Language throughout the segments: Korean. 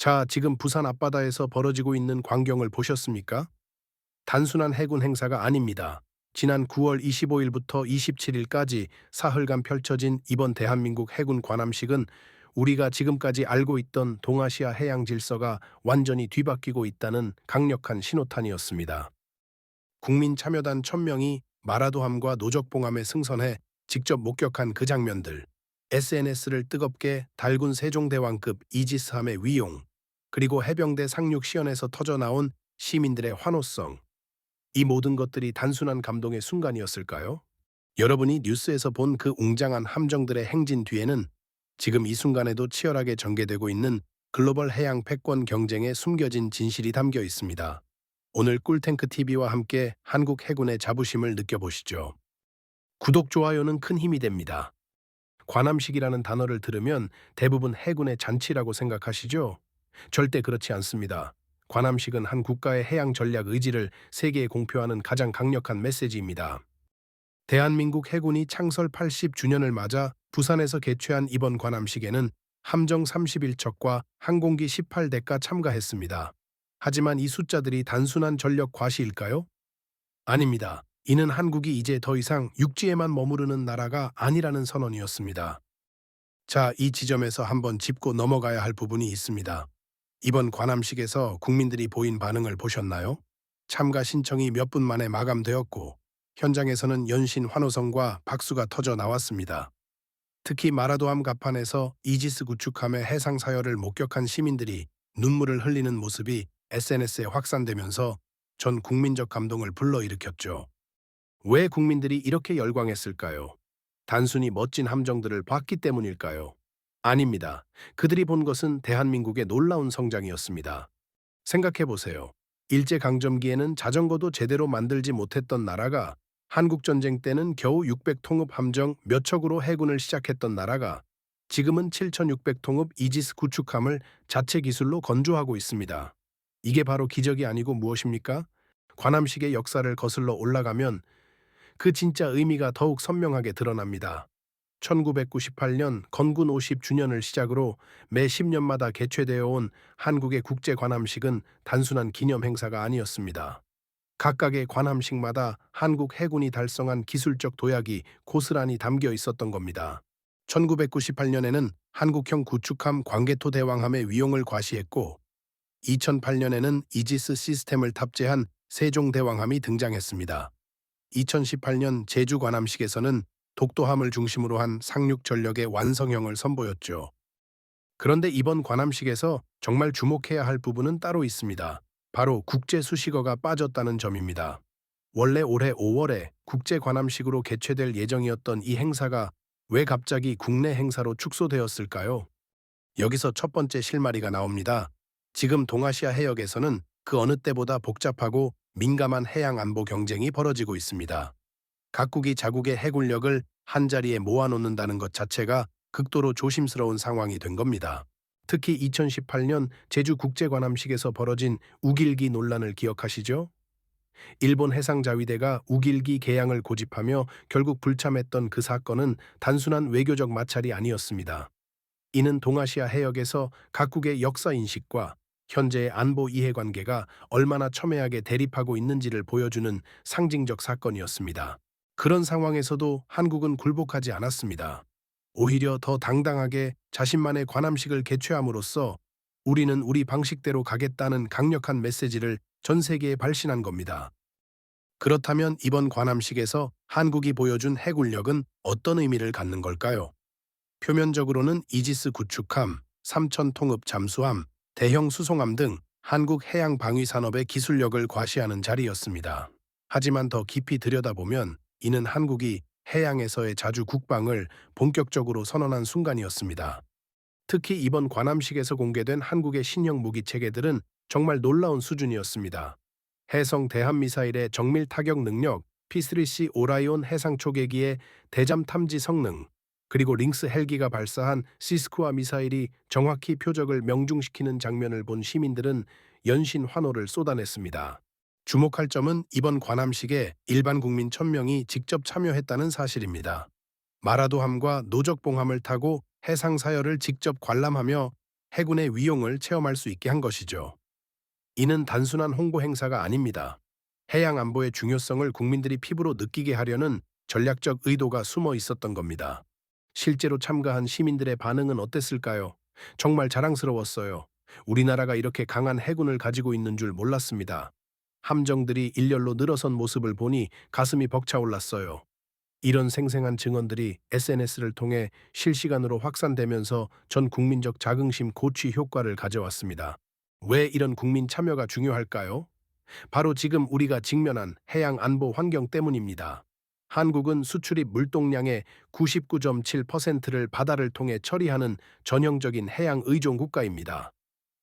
자, 지금 부산 앞바다에서 벌어지고 있는 광경을 보셨습니까? 단순한 해군 행사가 아닙니다. 지난 9월 25일부터 27일까지 사흘간 펼쳐진 이번 대한민국 해군 관함식은 우리가 지금까지 알고 있던 동아시아 해양 질서가 완전히 뒤바뀌고 있다는 강력한 신호탄이었습니다. 국민 참여단 1000명이 마라도함과 노적봉함에 승선해 직접 목격한 그 장면들, SNS를 뜨겁게 달군 세종대왕급 이지스함의 위용, 그리고 해병대 상륙 시연에서 터져나온 시민들의 환호성, 이 모든 것들이 단순한 감동의 순간이었을까요? 여러분이 뉴스에서 본 그 웅장한 함정들의 행진 뒤에는 지금 이 순간에도 치열하게 전개되고 있는 글로벌 해양 패권 경쟁의 숨겨진 진실이 담겨 있습니다. 오늘 꿀탱크 TV와 함께 한국 해군의 자부심을 느껴보시죠. 구독, 좋아요는 큰 힘이 됩니다. 관함식이라는 단어를 들으면 대부분 해군의 잔치라고 생각하시죠? 절대 그렇지 않습니다. 관함식은 한 국가의 해양 전략 의지를 세계에 공표하는 가장 강력한 메시지입니다. 대한민국 해군이 창설 80주년을 맞아 부산에서 개최한 이번 관함식에는 함정 31척과 항공기 18대가 참가했습니다. 하지만 이 숫자들이 단순한 전력 과시일까요? 아닙니다. 이는 한국이 이제 더 이상 육지에만 머무르는 나라가 아니라는 선언이었습니다. 자, 이 지점에서 한번 짚고 넘어가야 할 부분이 있습니다. 이번 관함식에서 국민들이 보인 반응을 보셨나요? 참가 신청이 몇 분 만에 마감되었고 현장에서는 연신 환호성과 박수가 터져 나왔습니다. 특히 마라도함 갑판에서 이지스 구축함의 해상 사열을 목격한 시민들이 눈물을 흘리는 모습이 SNS에 확산되면서 전 국민적 감동을 불러일으켰죠. 왜 국민들이 이렇게 열광했을까요? 단순히 멋진 함정들을 봤기 때문일까요? 아닙니다. 그들이 본 것은 대한민국의 놀라운 성장이었습니다. 생각해 보세요. 일제강점기에는 자전거도 제대로 만들지 못했던 나라가 한국전쟁 때는 겨우 600통읍 함정 몇 척으로 해군을 시작했던 나라가 지금은 7600통읍 이지스 구축함을 자체 기술로 건조하고 있습니다. 이게 바로 기적이 아니고 무엇입니까? 관함식의 역사를 거슬러 올라가면 그 진짜 의미가 더욱 선명하게 드러납니다. 1998년 건군 50주년을 시작으로 매 10년마다 개최되어 온 한국의 국제 관함식은 단순한 기념 행사가 아니었습니다. 각각의 관함식마다 한국 해군이 달성한 기술적 도약이 고스란히 담겨 있었던 겁니다. 1998년에는 한국형 구축함 광개토 대왕함의 위용을 과시했고 2008년에는 이지스 시스템을 탑재한 세종대왕함이 등장했습니다. 2018년 제주 관함식에서는 독도함을 중심으로 한 상륙 전력의 완성형을 선보였죠. 그런데 이번 관함식에서 정말 주목해야 할 부분은 따로 있습니다. 바로 국제 수식어가 빠졌다는 점입니다. 원래 올해 5월에 국제 관함식으로 개최될 예정이었던 이 행사가 왜 갑자기 국내 행사로 축소되었을까요? 여기서 첫 번째 실마리가 나옵니다. 지금 동아시아 해역에서는 그 어느 때보다 복잡하고 민감한 해양 안보 경쟁이 벌어지고 있습니다. 각국이 자국의 해군력을 한자리에 모아놓는다는 것 자체가 극도로 조심스러운 상황이 된 겁니다. 특히 2018년 제주 국제관함식에서 벌어진 우길기 논란을 기억하시죠? 일본 해상자위대가 우길기 개양을 고집하며 결국 불참했던 그 사건은 단순한 외교적 마찰이 아니었습니다. 이는 동아시아 해역에서 각국의 역사인식과 현재의 안보 이해관계가 얼마나 첨예하게 대립하고 있는지를 보여주는 상징적 사건이었습니다. 그런 상황에서도 한국은 굴복하지 않았습니다. 오히려 더 당당하게 자신만의 관함식을 개최함으로써 우리는 우리 방식대로 가겠다는 강력한 메시지를 전 세계에 발신한 겁니다. 그렇다면 이번 관함식에서 한국이 보여준 해군력은 어떤 의미를 갖는 걸까요? 표면적으로는 이지스 구축함, 삼천통읍 잠수함, 대형 수송함 등 한국 해양 방위 산업의 기술력을 과시하는 자리였습니다. 하지만 더 깊이 들여다보면 이는 한국이 해양에서의 자주 국방을 본격적으로 선언한 순간이었습니다. 특히 이번 관함식에서 공개된 한국의 신형 무기 체계들은 정말 놀라운 수준이었습니다. 해성 대함미사일의 정밀 타격 능력, P3C 오라이온 해상 초계기의 대잠 탐지 성능, 그리고 링스 헬기가 발사한 시스쿠아 미사일이 정확히 표적을 명중시키는 장면을 본 시민들은 연신 환호를 쏟아냈습니다. 주목할 점은 이번 관함식에 일반 국민 1000명이 직접 참여했다는 사실입니다. 마라도함과 노적봉함을 타고 해상 사열을 직접 관람하며 해군의 위용을 체험할 수 있게 한 것이죠. 이는 단순한 홍보 행사가 아닙니다. 해양 안보의 중요성을 국민들이 피부로 느끼게 하려는 전략적 의도가 숨어 있었던 겁니다. 실제로 참가한 시민들의 반응은 어땠을까요? 정말 자랑스러웠어요. 우리나라가 이렇게 강한 해군을 가지고 있는 줄 몰랐습니다. 함정들이 일렬로 늘어선 모습을 보니 가슴이 벅차올랐어요. 이런 생생한 증언들이 SNS를 통해 실시간으로 확산되면서 전 국민적 자긍심 고취 효과를 가져왔습니다. 왜 이런 국민 참여가 중요할까요? 바로 지금 우리가 직면한 해양 안보 환경 때문입니다. 한국은 수출입 물동량의 99.7%를 바다를 통해 처리하는 전형적인 해양 의존 국가입니다.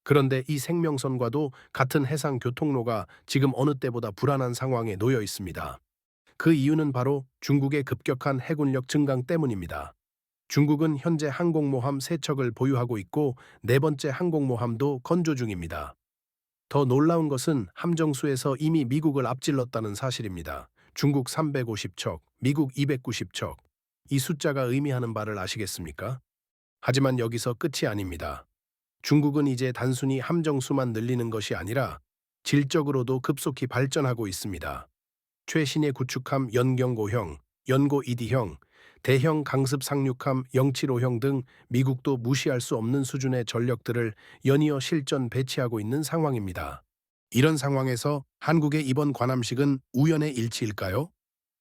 그런데 이 생명선과도 같은 해상 교통로가 지금 어느 때보다 불안한 상황에 놓여 있습니다. 그 이유는 바로 중국의 급격한 해군력 증강 때문입니다. 중국은 현재 항공모함 3척을 보유하고 있고 네 번째 항공모함도 건조 중입니다. 더 놀라운 것은 함정수에서 이미 미국을 앞질렀다는 사실입니다. 중국 350척, 미국 290척. 이 숫자가 의미하는 바를 아시겠습니까? 하지만 여기서 끝이 아닙니다. 중국은 이제 단순히 함정수만 늘리는 것이 아니라 질적으로도 급속히 발전하고 있습니다. 최신의 구축함 연경고형, 연고 2D형, 대형 강습 상륙함 075형 등 미국도 무시할 수 없는 수준의 전력들을 연이어 실전 배치하고 있는 상황입니다. 이런 상황에서 한국의 이번 관함식은 우연의 일치일까요?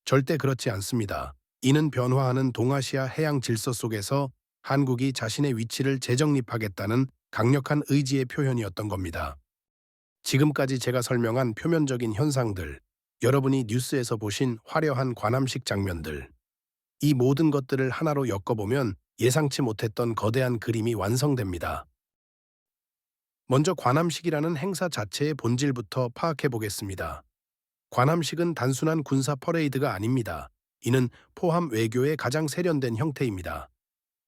절대 그렇지 않습니다. 이는 변화하는 동아시아 해양 질서 속에서 한국이 자신의 위치를 재정립하겠다는 강력한 의지의 표현이었던 겁니다. 지금까지 제가 설명한 표면적인 현상들, 여러분이 뉴스에서 보신 화려한 관함식 장면들, 이 모든 것들을 하나로 엮어보면 예상치 못했던 거대한 그림이 완성됩니다. 먼저 관함식이라는 행사 자체의 본질부터 파악해 보겠습니다. 관함식은 단순한 군사 퍼레이드가 아닙니다. 이는 포함 외교의 가장 세련된 형태입니다.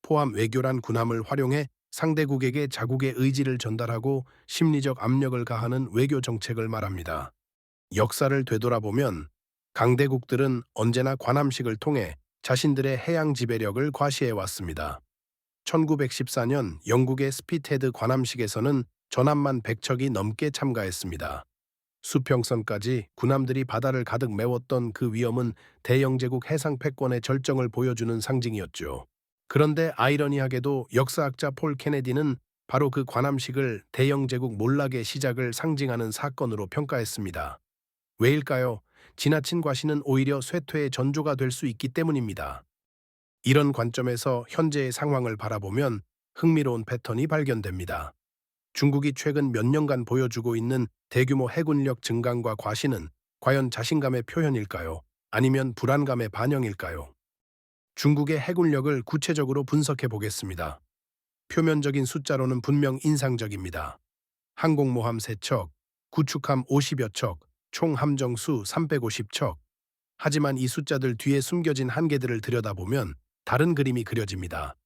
포함 외교란 군함을 활용해 상대국에게 자국의 의지를 전달하고 심리적 압력을 가하는 외교 정책을 말합니다. 역사를 되돌아보면 강대국들은 언제나 관함식을 통해 자신들의 해양 지배력을 과시해왔습니다. 1914년 영국의 스피테드 관함식에서는 전함만 100척이 넘게 참가했습니다. 수평선까지 군함들이 바다를 가득 메웠던 그 위험은 대영제국 해상 패권의 절정을 보여주는 상징이었죠. 그런데 아이러니하게도 역사학자 폴 케네디는 바로 그 관함식을 대영제국 몰락의 시작을 상징하는 사건으로 평가했습니다. 왜일까요? 지나친 과시는 오히려 쇠퇴의 전조가 될 수 있기 때문입니다. 이런 관점에서 현재의 상황을 바라보면 흥미로운 패턴이 발견됩니다. 중국이 최근 몇 년간 보여주고 있는 대규모 해군력 증강과 과시는 과연 자신감의 표현일까요? 아니면 불안감의 반영일까요? 중국의 해군력을 구체적으로 분석해 보겠습니다. 표면적인 숫자로는 분명 인상적입니다. 항공모함 3척, 구축함 50여 척, 총 함정수 350척. 하지만 이 숫자들 뒤에 숨겨진 한계들을 들여다보면 다른 그림이 그려집니다.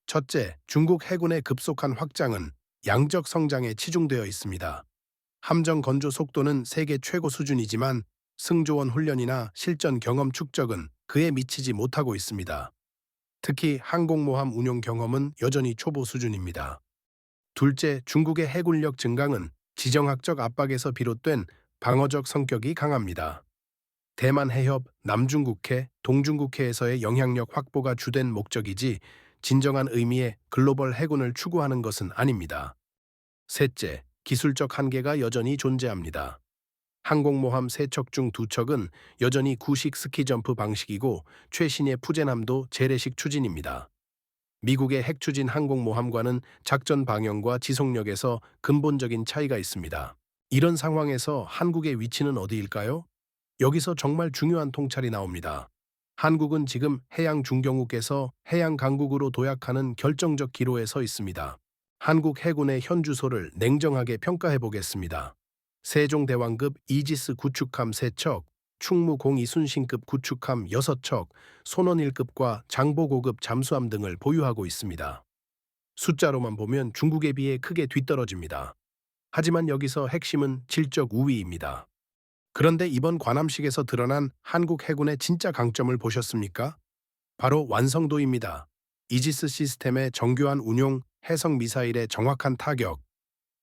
첫째, 중국 해군의 급속한 확장은 양적 성장에 치중되어 있습니다. 함정 건조 속도는 세계 최고 수준이지만 승조원 훈련이나 실전 경험 축적은 그에 미치지 못하고 있습니다. 특히 항공모함 운용 경험은 여전히 초보 수준입니다. 둘째, 중국의 해군력 증강은 지정학적 압박에서 비롯된 방어적 성격이 강합니다. 대만 해협, 남중국해, 동중국해에서의 영향력 확보가 주된 목적이지 진정한 의미의 글로벌 해군을 추구하는 것은 아닙니다. 셋째, 기술적 한계가 여전히 존재합니다. 항공모함 3척 중 2척은 여전히 구식 스키점프 방식이고 최신의 푸젠함도 재래식 추진입니다. 미국의 핵추진 항공모함과는 작전 방향과 지속력에서 근본적인 차이가 있습니다. 이런 상황에서 한국의 위치는 어디일까요? 여기서 정말 중요한 통찰이 나옵니다. 한국은 지금 해양 중경국에서 해양 강국으로 도약하는 결정적 기로에 서 있습니다. 한국 해군의 현 주소를 냉정하게 평가해 보겠습니다. 세종대왕급 이지스 구축함 3척, 충무 02 순신급 구축함 6척, 손원 1급과 장보 고급 잠수함 등을 보유하고 있습니다. 숫자로만 보면 중국에 비해 크게 뒤떨어집니다. 하지만 여기서 핵심은 질적 우위입니다. 그런데 이번 관함식에서 드러난 한국 해군의 진짜 강점을 보셨습니까? 바로 완성도입니다. 이지스 시스템의 정교한 운용, 해성 미사일의 정확한 타격,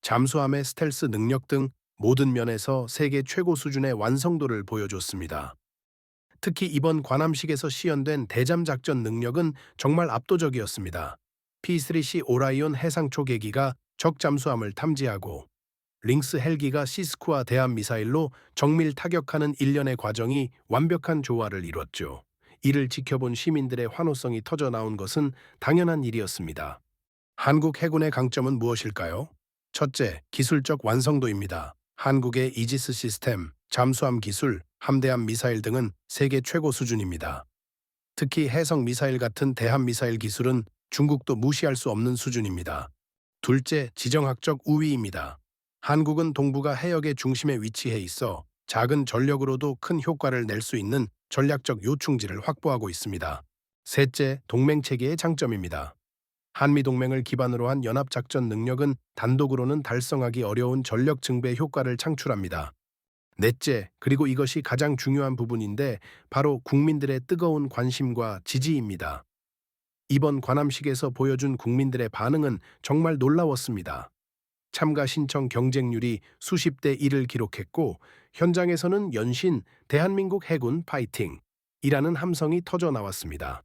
잠수함의 스텔스 능력 등 모든 면에서 세계 최고 수준의 완성도를 보여줬습니다. 특히 이번 관함식에서 시연된 대잠 작전 능력은 정말 압도적이었습니다. P3C 오라이온 해상 초계기가 적 잠수함을 탐지하고 링스 헬기가 시스쿠아 대함 미사일로 정밀 타격하는 일련의 과정이 완벽한 조화를 이뤘죠. 이를 지켜본 시민들의 환호성이 터져 나온 것은 당연한 일이었습니다. 한국 해군의 강점은 무엇일까요? 첫째, 기술적 완성도입니다. 한국의 이지스 시스템, 잠수함 기술, 함대함 미사일 등은 세계 최고 수준입니다. 특히 해성 미사일 같은 대함 미사일 기술은 중국도 무시할 수 없는 수준입니다. 둘째, 지정학적 우위입니다. 한국은 동북아 해역의 중심에 위치해 있어 작은 전력으로도 큰 효과를 낼 수 있는 전략적 요충지를 확보하고 있습니다. 셋째, 동맹체계의 장점입니다. 한미동맹을 기반으로 한 연합작전 능력은 단독으로는 달성하기 어려운 전력 증배 효과를 창출합니다. 넷째, 그리고 이것이 가장 중요한 부분인데 바로 국민들의 뜨거운 관심과 지지입니다. 이번 관함식에서 보여준 국민들의 반응은 정말 놀라웠습니다. 참가 신청 경쟁률이 수십 대 1을 기록했고 현장에서는 연신 대한민국 해군 파이팅! 이라는 함성이 터져 나왔습니다.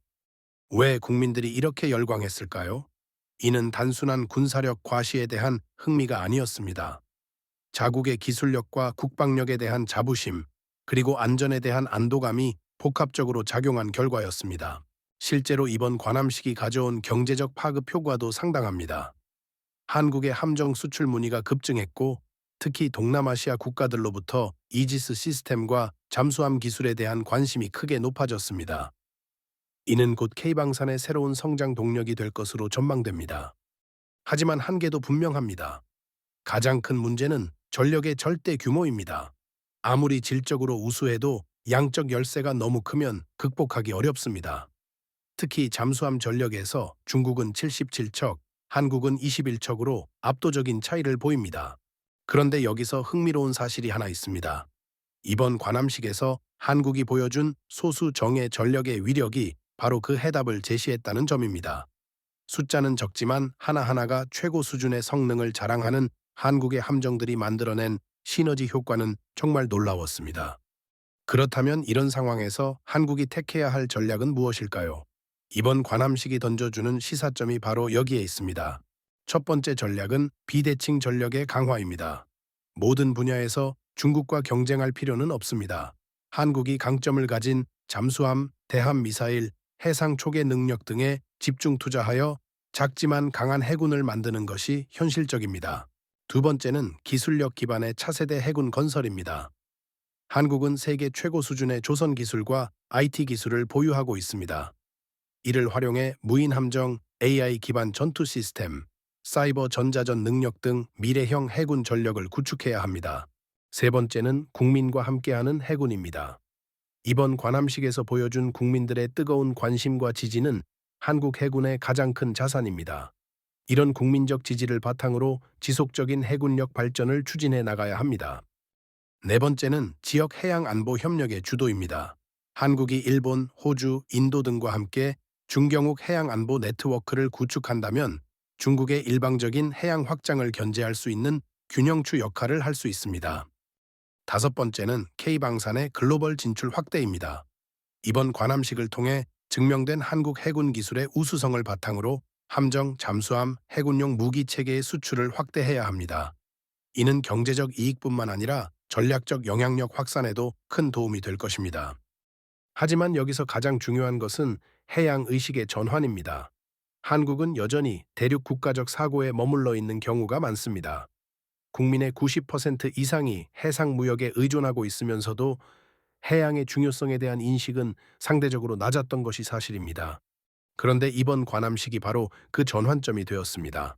왜 국민들이 이렇게 열광했을까요? 이는 단순한 군사력 과시에 대한 흥미가 아니었습니다. 자국의 기술력과 국방력에 대한 자부심, 그리고 안전에 대한 안도감이 복합적으로 작용한 결과였습니다. 실제로 이번 관함식이 가져온 경제적 파급 효과도 상당합니다. 한국의 함정 수출 문의가 급증했고, 특히 동남아시아 국가들로부터 이지스 시스템과 잠수함 기술에 대한 관심이 크게 높아졌습니다. 이는 곧 K방산의 새로운 성장 동력이 될 것으로 전망됩니다. 하지만 한계도 분명합니다. 가장 큰 문제는 전력의 절대 규모입니다. 아무리 질적으로 우수해도 양적 열세가 너무 크면 극복하기 어렵습니다. 특히 잠수함 전력에서 중국은 77척, 한국은 21척으로 압도적인 차이를 보입니다. 그런데 여기서 흥미로운 사실이 하나 있습니다. 이번 관함식에서 한국이 보여준 소수 정예 전력의 위력이 바로 그 해답을 제시했다는 점입니다. 숫자는 적지만 하나하나가 최고 수준의 성능을 자랑하는 한국의 함정들이 만들어낸 시너지 효과는 정말 놀라웠습니다. 그렇다면 이런 상황에서 한국이 택해야 할 전략은 무엇일까요? 이번 관함식이 던져주는 시사점이 바로 여기에 있습니다. 첫 번째 전략은 비대칭 전력의 강화입니다. 모든 분야에서 중국과 경쟁할 필요는 없습니다. 한국이 강점을 가진 잠수함, 대함 미사일, 해상 초계 능력 등에 집중 투자하여 작지만 강한 해군을 만드는 것이 현실적입니다. 두 번째는 기술력 기반의 차세대 해군 건설입니다. 한국은 세계 최고 수준의 조선 기술과 IT 기술을 보유하고 있습니다. 이를 활용해 무인 함정, AI 기반 전투 시스템, 사이버 전자전 능력 등 미래형 해군 전력을 구축해야 합니다. 세 번째는 국민과 함께하는 해군입니다. 이번 관함식에서 보여준 국민들의 뜨거운 관심과 지지는 한국 해군의 가장 큰 자산입니다. 이런 국민적 지지를 바탕으로 지속적인 해군력 발전을 추진해 나가야 합니다. 네 번째는 지역 해양 안보 협력의 주도입니다. 한국이 일본, 호주, 인도 등과 함께 중경욱 해양 안보 네트워크를 구축한다면 중국의 일방적인 해양 확장을 견제할 수 있는 균형추 역할을 할 수 있습니다. 다섯 번째는 K방산의 글로벌 진출 확대입니다. 이번 관함식을 통해 증명된 한국 해군 기술의 우수성을 바탕으로 함정, 잠수함, 해군용 무기 체계의 수출을 확대해야 합니다. 이는 경제적 이익뿐만 아니라 전략적 영향력 확산에도 큰 도움이 될 것입니다. 하지만 여기서 가장 중요한 것은 해양 의식의 전환입니다. 한국은 여전히 대륙 국가적 사고에 머물러 있는 경우가 많습니다. 국민의 90% 이상이 해상 무역에 의존하고 있으면서도 해양의 중요성에 대한 인식은 상대적으로 낮았던 것이 사실입니다. 그런데 이번 관함식이 바로 그 전환점이 되었습니다.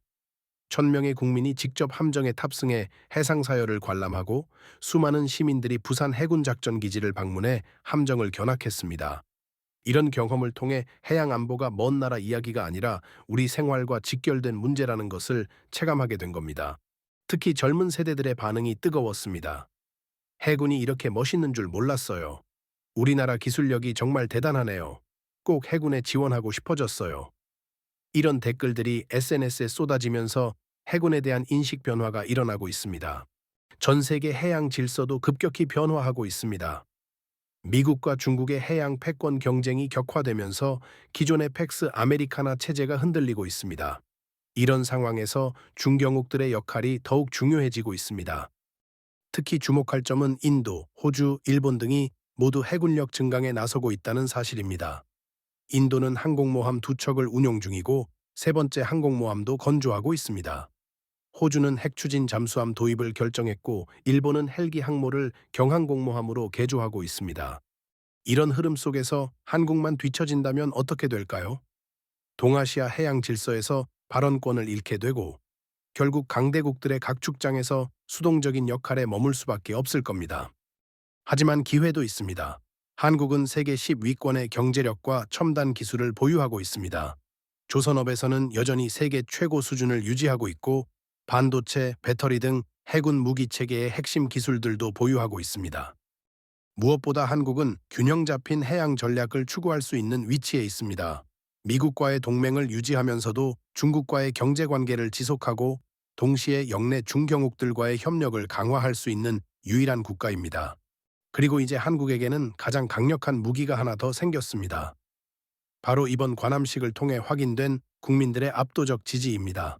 1,000명의 국민이 직접 함정에 탑승해 해상 사열을 관람하고 수많은 시민들이 부산 해군작전 기지를 방문해 함정을 견학했습니다. 이런 경험을 통해 해양 안보가 먼 나라 이야기가 아니라 우리 생활과 직결된 문제라는 것을 체감하게 된 겁니다. 특히 젊은 세대들의 반응이 뜨거웠습니다. 해군이 이렇게 멋있는 줄 몰랐어요. 우리나라 기술력이 정말 대단하네요. 꼭 해군에 지원하고 싶어졌어요. 이런 댓글들이 SNS에 쏟아지면서 해군에 대한 인식 변화가 일어나고 있습니다. 전 세계 해양 질서도 급격히 변화하고 있습니다. 미국과 중국의 해양 패권 경쟁이 격화되면서 기존의 팩스 아메리카나 체제가 흔들리고 있습니다. 이런 상황에서 중경국들의 역할이 더욱 중요해지고 있습니다. 특히 주목할 점은 인도, 호주, 일본 등이 모두 해군력 증강에 나서고 있다는 사실입니다. 인도는 항공모함 2척을 운용 중이고 세 번째 항공모함도 건조하고 있습니다. 호주는 핵추진 잠수함 도입을 결정했고 일본은 헬기 항모를 경항공모함으로 개조하고 있습니다. 이런 흐름 속에서 한국만 뒤처진다면 어떻게 될까요? 동아시아 해양 질서에서 발언권을 잃게 되고 결국 강대국들의 각축장에서 수동적인 역할에 머물 수밖에 없을 겁니다. 하지만 기회도 있습니다. 한국은 세계 10위권의 경제력과 첨단 기술을 보유하고 있습니다. 조선업에서는 여전히 세계 최고 수준을 유지하고 있고 반도체, 배터리 등 해군 무기 체계의 핵심 기술들도 보유하고 있습니다. 무엇보다 한국은 균형 잡힌 해양 전략을 추구할 수 있는 위치에 있습니다. 미국과의 동맹을 유지하면서도 중국과의 경제 관계를 지속하고 동시에 영내 중경국들과의 협력을 강화할 수 있는 유일한 국가입니다. 그리고 이제 한국에게는 가장 강력한 무기가 하나 더 생겼습니다. 바로 이번 관함식을 통해 확인된 국민들의 압도적 지지입니다.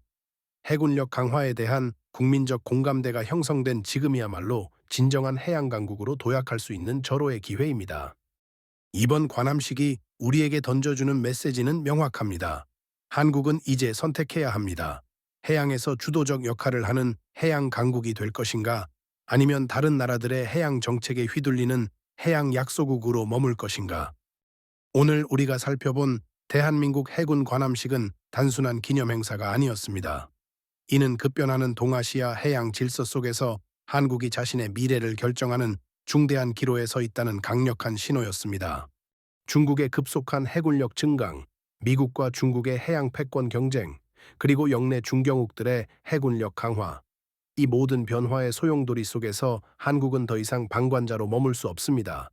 해군력 강화에 대한 국민적 공감대가 형성된 지금이야말로 진정한 해양 강국으로 도약할 수 있는 절호의 기회입니다. 이번 관함식이 우리에게 던져주는 메시지는 명확합니다. 한국은 이제 선택해야 합니다. 해양에서 주도적 역할을 하는 해양 강국이 될 것인가, 아니면 다른 나라들의 해양 정책에 휘둘리는 해양 약소국으로 머물 것인가. 오늘 우리가 살펴본 대한민국 해군 관함식은 단순한 기념 행사가 아니었습니다. 이는 급변하는 동아시아 해양 질서 속에서 한국이 자신의 미래를 결정하는 중대한 기로에 서 있다는 강력한 신호였습니다. 중국의 급속한 해군력 증강, 미국과 중국의 해양 패권 경쟁, 그리고 영내 중경국들의 해군력 강화. 이 모든 변화의 소용돌이 속에서 한국은 더 이상 방관자로 머물 수 없습니다.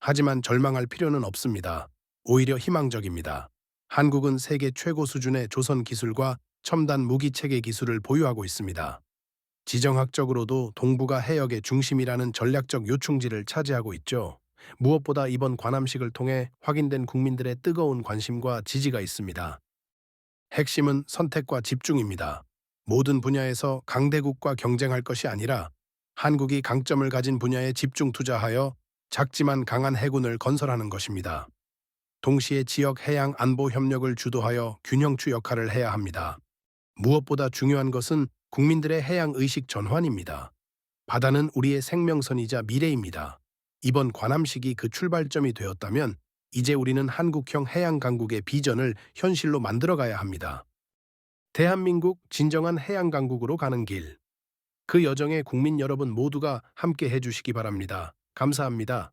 하지만 절망할 필요는 없습니다. 오히려 희망적입니다. 한국은 세계 최고 수준의 조선 기술과 첨단 무기 체계 기술을 보유하고 있습니다. 지정학적으로도 동북아 해역의 중심이라는 전략적 요충지를 차지하고 있죠. 무엇보다 이번 관함식을 통해 확인된 국민들의 뜨거운 관심과 지지가 있습니다. 핵심은 선택과 집중입니다. 모든 분야에서 강대국과 경쟁할 것이 아니라 한국이 강점을 가진 분야에 집중 투자하여 작지만 강한 해군을 건설하는 것입니다. 동시에 지역 해양 안보 협력을 주도하여 균형추 역할을 해야 합니다. 무엇보다 중요한 것은 국민들의 해양 의식 전환입니다. 바다는 우리의 생명선이자 미래입니다. 이번 관함식이 그 출발점이 되었다면 이제 우리는 한국형 해양 강국의 비전을 현실로 만들어가야 합니다. 대한민국 진정한 해양 강국으로 가는 길. 그 여정에 국민 여러분 모두가 함께 해주시기 바랍니다. 감사합니다.